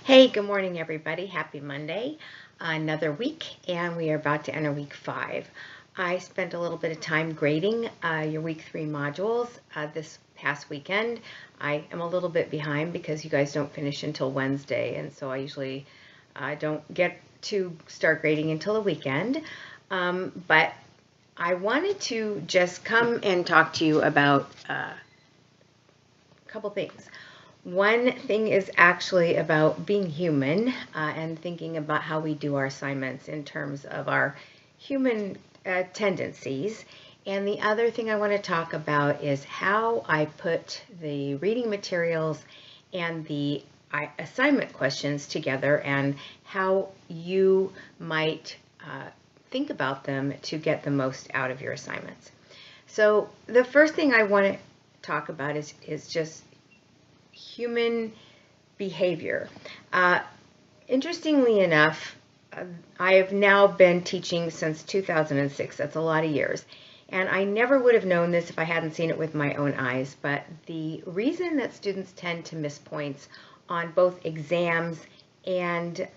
Hey, good morning, everybody. Happy Monday. Another week, and we are about to enter week 5. I spent a little bit of time grading your week 3 modules this past weekend. I am a little bit behind because you guys don't finish until Wednesday, and so I usually don't get to start grading until the weekend. But I wanted to just come and talk to you about a couple things. One thing is actually about being human and thinking about how we do our assignments in terms of our human tendencies. And the other thing I want to talk about is how I put the reading materials and the assignment questions together and how you might think about them to get the most out of your assignments. So the first thing I want to talk about is just human behavior. Interestingly enough, I have now been teaching since 2006. That's a lot of years. And I never would have known this if I hadn't seen it with my own eyes. But the reason that students tend to miss points on both exams and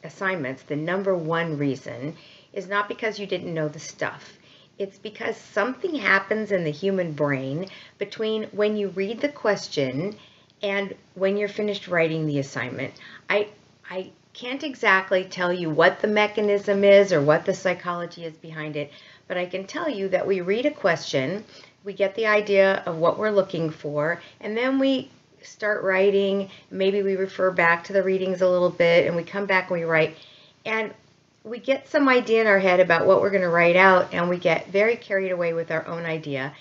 assignments, the number one reason, is not because you didn't know the stuff. It's because something happens in the human brain between when you read the question and when you're finished writing the assignment. I can't exactly tell you what the mechanism is or what the psychology is behind it, but I can tell you that we read a question, we get the idea of what we're looking for, and then we start writing. Maybe we refer back to the readings a little bit, and we come back and we write, and we get some idea in our head about what we're going to write out, and we get very carried away with our own idea.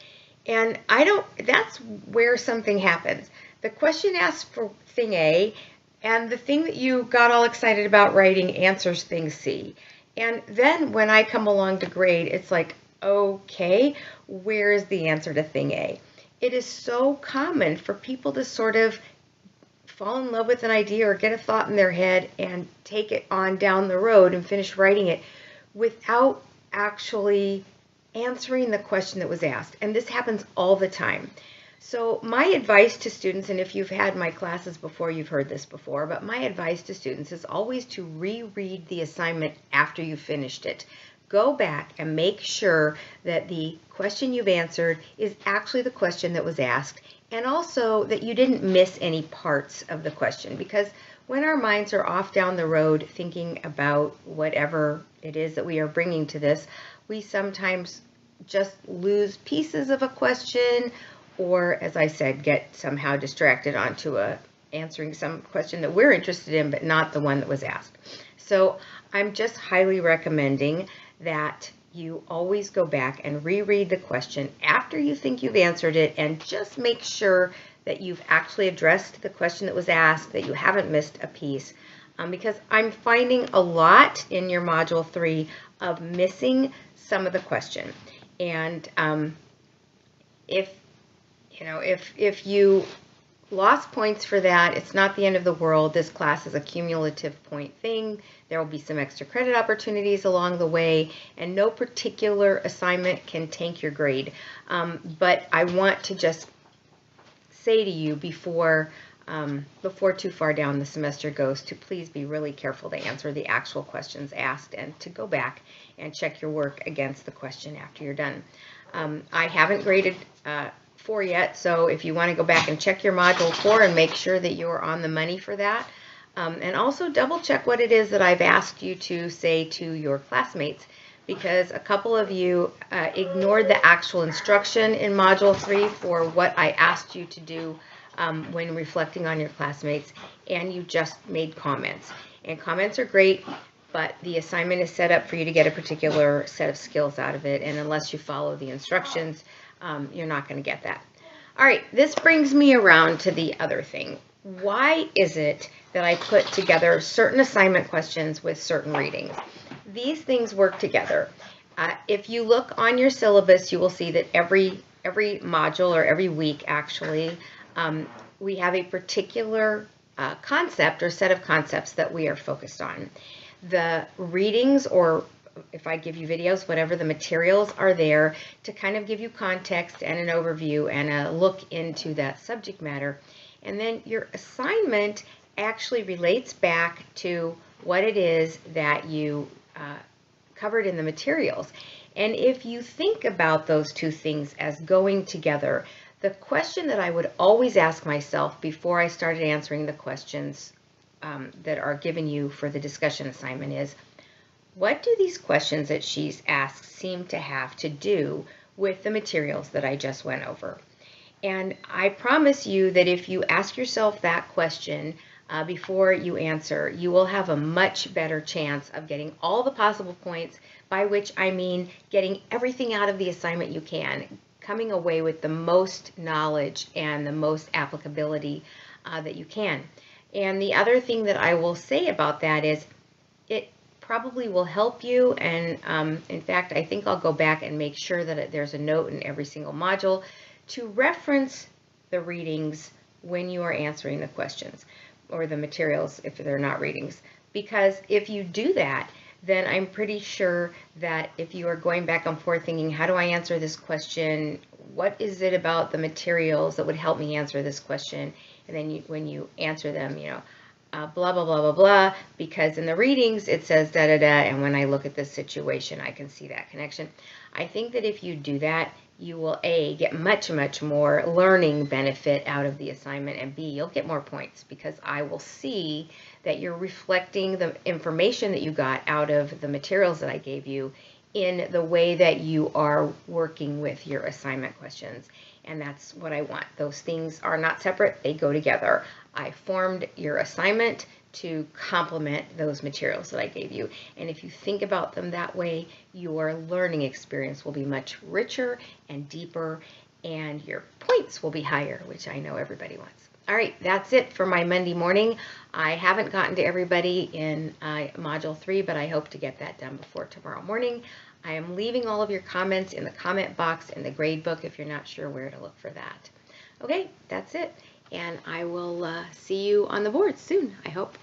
And that's where something happens. The question asks for thing A, and the thing that you got all excited about writing answers thing C. And then when I come along to grade, it's like, okay, where is the answer to thing A? It is so common for people to sort of fall in love with an idea or get a thought in their head and take it on down the road and finish writing it without actually answering the question that was asked. And this happens all the time. So my advice to students, and if you've had my classes before, you've heard this before, but my advice to students is always to reread the assignment after you've finished it. Go back and make sure that the question you've answered is actually the question that was asked, and also that you didn't miss any parts of the question, because when our minds are off down the road thinking about whatever it is that we are bringing to this, we sometimes just lose pieces of a question, or, as I said, get somehow distracted onto answering some question that we're interested in, but not the one that was asked. So I'm just highly recommending that you always go back and reread the question after you think you've answered it, and just make sure that you've actually addressed the question that was asked, that you haven't missed a piece. Because I'm finding a lot in your Module 3 of missing some of the question. And if you lost points for that, it's not the end of the world. This class is a cumulative point thing. There will be some extra credit opportunities along the way, and no particular assignment can tank your grade. But I want to just say to you before too far down the semester goes, to please be really careful to answer the actual questions asked, and to go back and check your work against the question after you're done. I haven't graded 4 yet, so if you want to go back and check your Module 4 and make sure that you're on the money for that, and also double check what it is that I've asked you to say to your classmates, because a couple of you ignored the actual instruction in Module 3 for what I asked you to do when reflecting on your classmates, and you just made comments. And comments are great, but the assignment is set up for you to get a particular set of skills out of it, and unless you follow the instructions, you're not going to get that. All right, this brings me around to the other thing. Why is it that I put together certain assignment questions with certain readings? These things work together. If you look on your syllabus, you will see that every module, or every week actually, we have a particular concept or set of concepts that we are focused on. The readings, or if I give you videos, whatever, the materials are there to kind of give you context and an overview and a look into that subject matter. And then your assignment actually relates back to what it is that you covered in the materials. And if you think about those two things as going together, the question that I would always ask myself before I started answering the questions that are given you for the discussion assignment is, what do these questions that she's asked seem to have to do with the materials that I just went over? And I promise you that if you ask yourself that question before you answer, you will have a much better chance of getting all the possible points, by which I mean getting everything out of the assignment you can, coming away with the most knowledge and the most applicability that you can. And the other thing that I will say about that is it probably will help you, and in fact, I think I'll go back and make sure that there's a note in every single module to reference the readings when you are answering the questions, or the materials if they're not readings. Because if you do that, then I'm pretty sure that if you are going back and forth thinking, how do I answer this question? What is it about the materials that would help me answer this question? And then when you answer them, blah, blah, blah, blah, blah, because in the readings it says da, da, da, and when I look at this situation, I can see that connection. I think that if you do that, you will A, get much, much more learning benefit out of the assignment, and B, you'll get more points because I will see that you're reflecting the information that you got out of the materials that I gave you in the way that you are working with your assignment questions. And that's what I want. Those things are not separate, they go together. I formed your assignment to complement those materials that I gave you. And if you think about them that way, your learning experience will be much richer and deeper, and your points will be higher, which I know everybody wants. All right, that's it for my Monday morning. I haven't gotten to everybody in Module 3, but I hope to get that done before tomorrow morning. I am leaving all of your comments in the comment box in the grade book if you're not sure where to look for that. Okay, that's it. And I will see you on the board soon, I hope.